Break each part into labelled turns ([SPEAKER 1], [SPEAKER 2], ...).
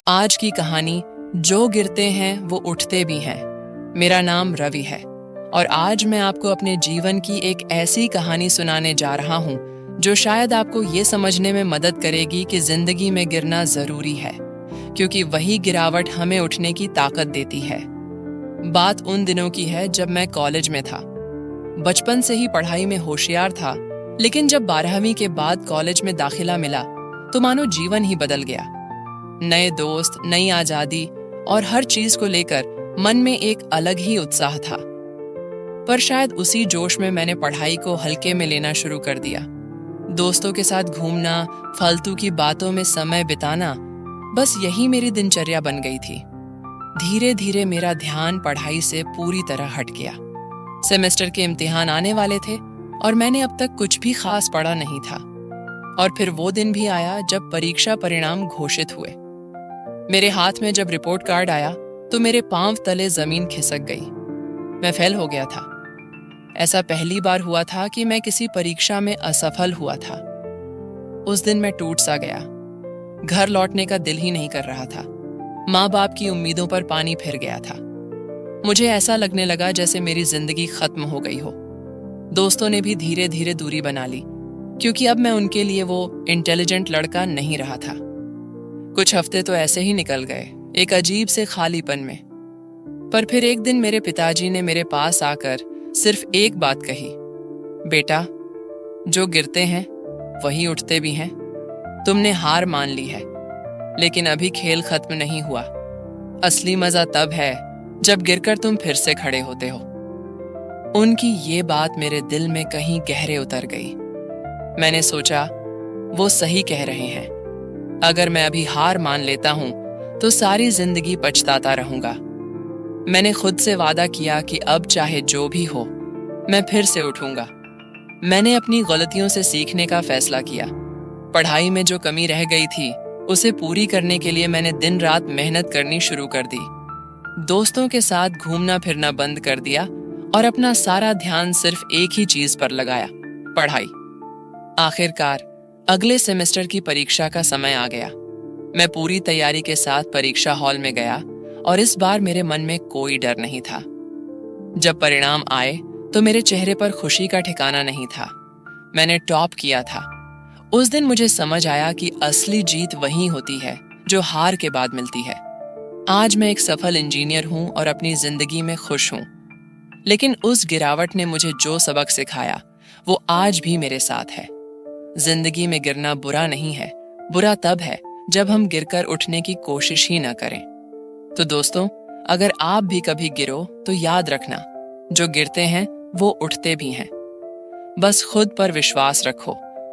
[SPEAKER 1] आज की कहानी जो गिरते हैं वो उठते भी हैं। मेरा नाम रवि है और आज मैं आपको अपने जीवन की एक ऐसी कहानी सुनाने जा रहा हूँ जो शायद आपको ये समझने में मदद करेगी कि जिंदगी में गिरना जरूरी है, क्योंकि वही गिरावट हमें उठने की ताकत देती है। बात उन दिनों की है जब मैं कॉलेज में था। बचपन से ही पढ़ाई में होशियार था, लेकिन जब 12वीं के बाद कॉलेज में दाखिला मिला तो मानो जीवन ही बदल गया। नए दोस्त, नई आजादी और हर चीज को लेकर मन में एक अलग ही उत्साह था। पर शायद उसी जोश में मैंने पढ़ाई को हल्के में लेना शुरू कर दिया। दोस्तों के साथ घूमना, फालतू की बातों में समय बिताना, बस यही मेरी दिनचर्या बन गई थी। धीरे धीरे मेरा ध्यान पढ़ाई से पूरी तरह हट गया। सेमेस्टर के इम्तिहान आने वाले थे और मैंने अब तक कुछ भी खास पढ़ा नहीं था। और फिर वो दिन भी आया जब परीक्षा परिणाम घोषित हुए। मेरे हाथ में जब रिपोर्ट कार्ड आया तो मेरे पांव तले जमीन खिसक गई। मैं फेल हो गया था। ऐसा पहली बार हुआ था कि मैं किसी परीक्षा में असफल हुआ था। उस दिन मैं टूट सा गया। घर लौटने का दिल ही नहीं कर रहा था। माँ बाप की उम्मीदों पर पानी फिर गया था। मुझे ऐसा लगने लगा जैसे मेरी जिंदगी खत्म हो गई हो। दोस्तों ने भी धीरे धीरे दूरी बना ली, क्योंकि अब मैं उनके लिए वो इंटेलिजेंट लड़का नहीं रहा था। कुछ हफ्ते तो ऐसे ही निकल गए, एक अजीब से खालीपन में। पर फिर एक दिन मेरे पिताजी ने मेरे पास आकर सिर्फ एक बात कही, बेटा, जो गिरते हैं वही उठते भी हैं। तुमने हार मान ली है, लेकिन अभी खेल खत्म नहीं हुआ। असली मजा तब है जब गिरकर तुम फिर से खड़े होते हो। उनकी ये बात मेरे दिल में कहीं गहरे उतर गई। मैंने सोचा, वो सही कह रहे हैं। अगर मैं अभी हार मान लेता हूं तो सारी जिंदगी पछताता रहूंगा। मैंने खुद से वादा किया कि अब चाहे जो भी हो, मैं फिर से उठूंगा। मैंने अपनी गलतियों से सीखने का फैसला किया। पढ़ाई में जो कमी रह गई थी उसे पूरी करने के लिए मैंने दिन रात मेहनत करनी शुरू कर दी। दोस्तों के साथ घूमना फिरना बंद कर दिया और अपना सारा ध्यान सिर्फ एक ही चीज पर लगाया, पढ़ाई। आखिरकार अगले सेमेस्टर की परीक्षा का समय आ गया। मैं पूरी तैयारी के साथ परीक्षा हॉल में गया और इस बार मेरे मन में कोई डर नहीं था। जब परिणाम आए तो मेरे चेहरे पर खुशी का ठिकाना नहीं था। मैंने टॉप किया था। उस दिन मुझे समझ आया कि असली जीत वही होती है जो हार के बाद मिलती है। आज मैं एक सफल इंजीनियर हूं और अपनी जिंदगी में खुश हूं। लेकिन उस गिरावट ने मुझे जो सबक सिखाया वो आज भी मेरे साथ है। जिंदगी में गिरना बुरा नहीं है, बुरा तब है जब हम गिरकर उठने की कोशिश ही ना करें। तो दोस्तों, अगर आप भी कभी गिरो तो याद रखना, जो गिरते हैं वो उठते भी हैं। बस खुद पर विश्वास रखो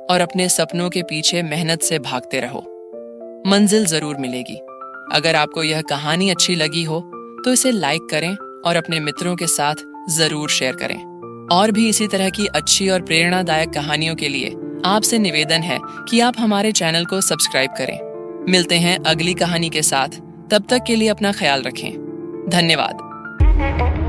[SPEAKER 1] और अपने सपनों के पीछे मेहनत से भागते रहो। मंजिल जरूर मिलेगी। अगर आपको यह कहानी अच्छी लगी हो तो इसे लाइक करें और अपने मित्रों के साथ जरूर शेयर करें। और भी इसी तरह की अच्छी और प्रेरणादायक कहानियों के लिए आपसे निवेदन है कि आप हमारे चैनल को सब्सक्राइब करें। मिलते हैं अगली कहानी के साथ। तब तक के लिए अपना ख्याल रखें। धन्यवाद।